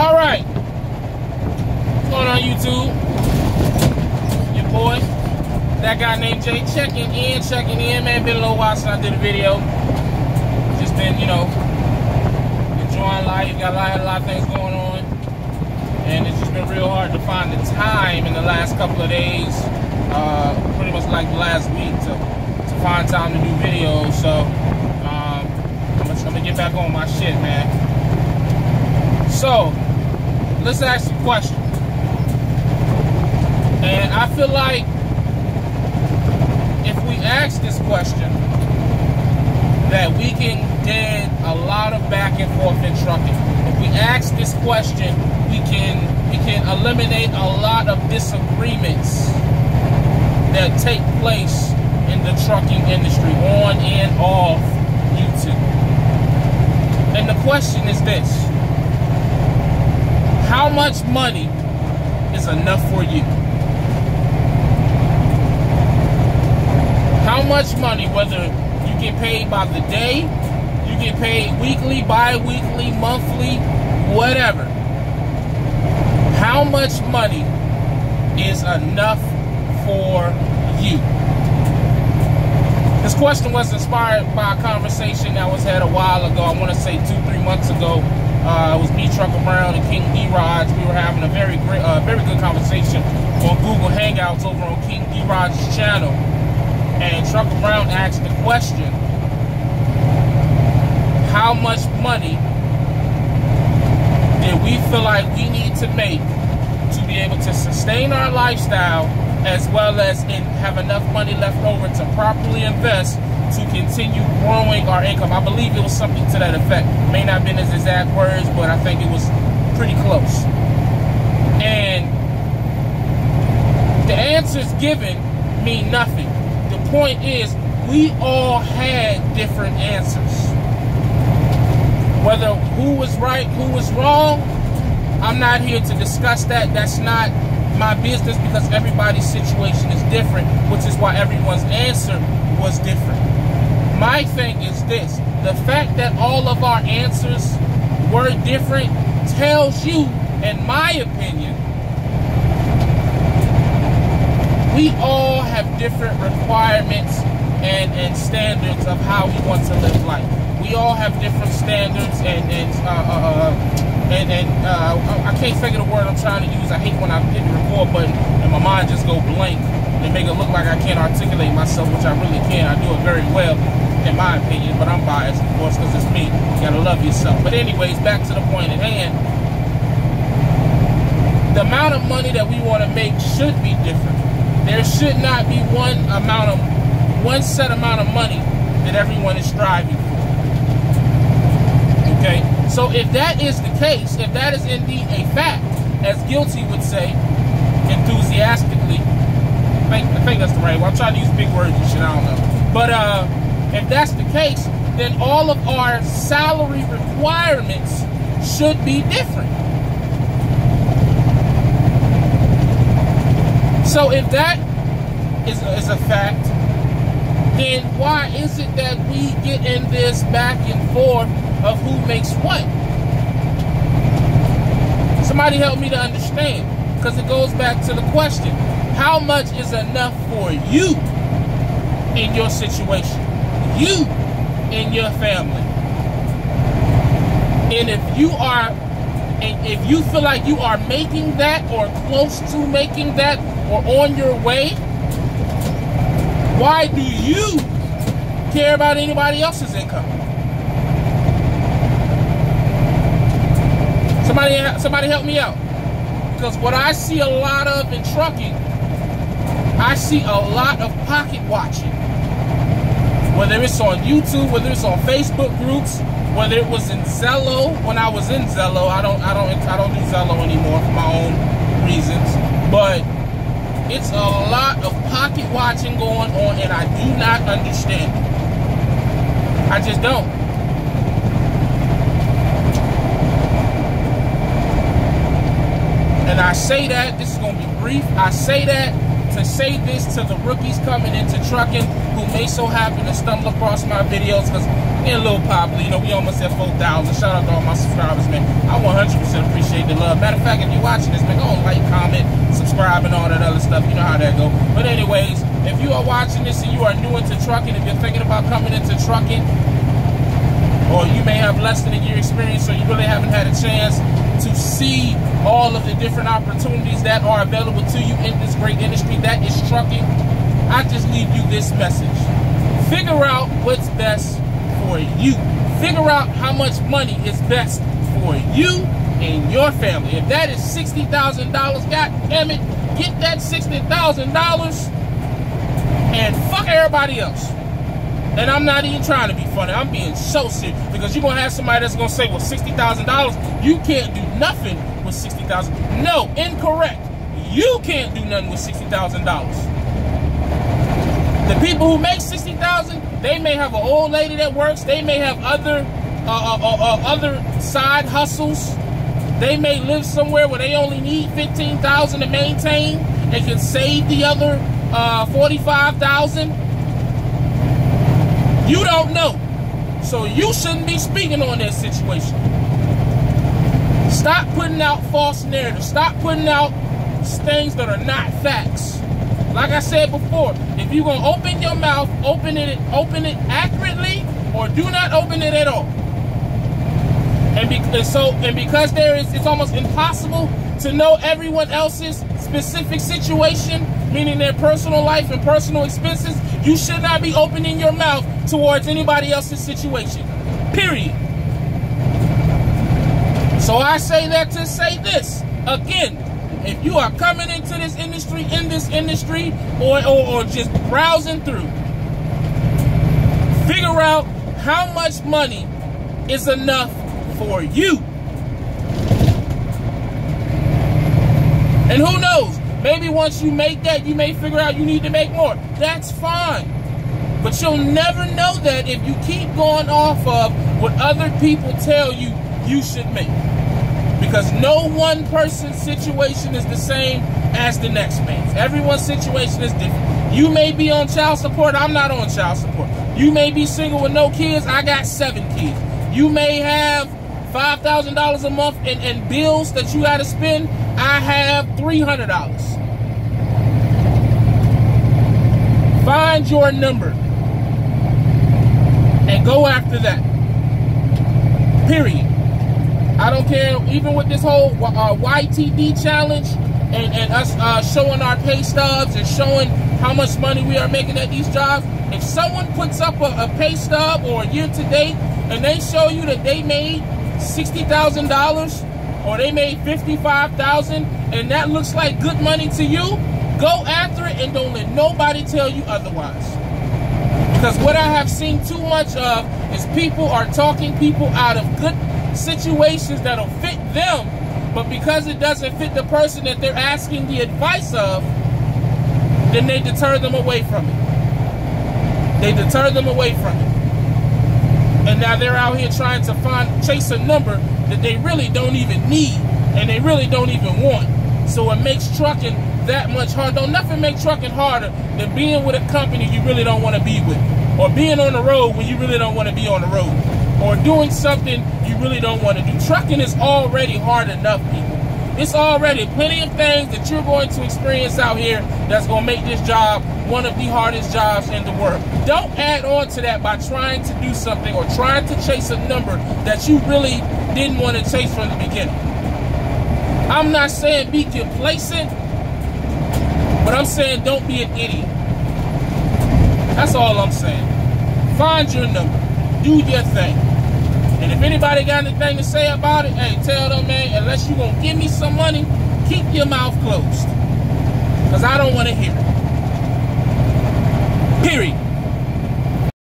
All right, what's going on YouTube? Your boy, that guy named Jay, checking in, man. Been a little while since I did a video. Just been, you know, enjoying life. Got a lot of things going on, and it's just been real hard to find the time in the last couple of days, pretty much like the last week, to find time to do videos. So I'm gonna get back on my shit, man. So let's ask the question. And I feel like if we ask this question, that we can get a lot of back and forth in trucking. If we ask this question, we can eliminate a lot of disagreements that take place in the trucking industry, on and off YouTube. And the question is this: how much money is enough for you? How much money, whether you get paid by the day, you get paid weekly, bi-weekly, monthly, whatever. How much money is enough for you? This question was inspired by a conversation that was had a while ago. I want to say 2-3 months ago. It was me, Trucker Brown, and King D-Raj. We were having a very good conversation on Google Hangouts over on King D-Raj's channel. And Trucker Brown asked the question, how much money did we feel like we need to make to be able to sustain our lifestyle, as well as have enough money left over to properly invest to continue growing our income? I believe it was something to that effect. May not have been his exact words, but I think it was pretty close. And the answers given mean nothing. The point is, we all had different answers. Whether who was right, who was wrong, I'm not here to discuss that. That's not my business, because everybody's situation is different, which is why everyone's answer was different. My thing is this: the fact that all of our answers were different tells you, in my opinion, we all have different requirements and standards of how we want to live life. We all have different standards and I can't figure the word I'm trying to use. I hate when I hit the record button and my mind just go blank and make it look like I can't articulate myself, which I really can. I do it very well, in my opinion, but I'm biased, of course, because it's me. You gotta love yourself. But anyways, back to the point at hand. The amount of money that we want to make should be different. There should not be one set amount of money that everyone is striving for. Okay? So if that is the case, if that is indeed a fact, as Guilty would say, enthusiastically, I think that's the right one. I'm trying to use big words and shit, I don't know. But if that's the case, then all of our salary requirements should be different. So if that is a fact, then why is it that we get in this back and forth of who makes what? Somebody help me to understand, because it goes back to the question: how much is enough for you in your situation, you in your family? And if you feel like you are making that, or close to making that, or on your way, why do you care about anybody else's income? Somebody help me out. Because what I see a lot of in trucking, I see a lot of pocket watching. Whether it's on YouTube, whether it's on Facebook groups, whether it was in Zello. When I was in Zello, I don't do Zello anymore for my own reasons. But it's a lot of pocket watching going on, and I do not understand it. I just don't. And I say that, this is going to be brief, I say that to say this to the rookies coming into trucking who may so happen to stumble across my videos, because we're a little popular. You know, we almost at 4,000. Shout out to all my subscribers, man. I 100% appreciate the love. Matter of fact, if you're watching this, man, go on, like, comment, subscribe, and all that other stuff. You know how that go. But anyways, if you are watching this and you are new into trucking, if you're thinking about coming into trucking, or you may have less than a year experience, or you really haven't had a chance to see all of the different opportunities that are available to you in this great industry that is trucking, I just leave you this message. Figure out what's best for you. Figure out how much money is best for you and your family. If that is $60,000, God damn it, get that $60,000 and fuck everybody else. And I'm not even trying to be funny. I'm being so serious, because you're going to have somebody that's going to say, well, $60,000, you can't do nothing with $60,000. No, incorrect. You can't do nothing with $60,000. The people who make $60,000, they may have an old lady that works. They may have other side hustles. They may live somewhere where they only need $15,000 to maintain and can save the other $45,000. You don't know. So you shouldn't be speaking on that situation. Stop putting out false narratives. Stop putting out things that are not facts. Like I said before, if you're going to open your mouth, open it accurately, or do not open it at all. And because it's almost impossible to know everyone else's specific situation, meaning their personal life and personal expenses, you should not be opening your mouth towards anybody else's situation. Period. So I say that to say this. Again, if you are coming into this industry, or just browsing through, figure out how much money is enough for you. And who knows? Maybe once you make that, you may figure out you need to make more. That's fine. But you'll never know that if you keep going off of what other people tell you you should make. Because no one person's situation is the same as the next man's. Everyone's situation is different. You may be on child support. I'm not on child support. You may be single with no kids. I got 7 kids. You may have $5,000 a month in bills that you got to spend. I have $300. Find your number and go after that. Period. I don't care, even with this whole YTD challenge and us showing our pay stubs and showing how much money we are making at these jobs. If someone puts up a pay stub or a year to date and they show you that they made $60,000 or they made $55,000 and that looks like good money to you, go after it and don't let nobody tell you otherwise. Because what I have seen too much of is people are talking people out of good situations that'll fit them, but because it doesn't fit the person that they're asking the advice of, then they deter them away from it. They deter them away from it. And now they're out here trying to chase a number that they really don't even need and they really don't even want. So it makes trucking that much harder. Don't nothing make trucking harder than being with a company you really don't want to be with, or being on the road when you really don't want to be on the road, or doing something you really don't want to do. Trucking is already hard enough, people. It's already plenty of things that you're going to experience out here that's going to make this job one of the hardest jobs in the world. Don't add on to that by trying to do something or trying to chase a number that you really didn't want to chase from the beginning. I'm not saying be complacent, but I'm saying don't be an idiot. That's all I'm saying. Find your number. Do your thing. And if anybody got anything to say about it, hey, tell them, man, unless you're going to give me some money, keep your mouth closed. Because I don't want to hear it. Period.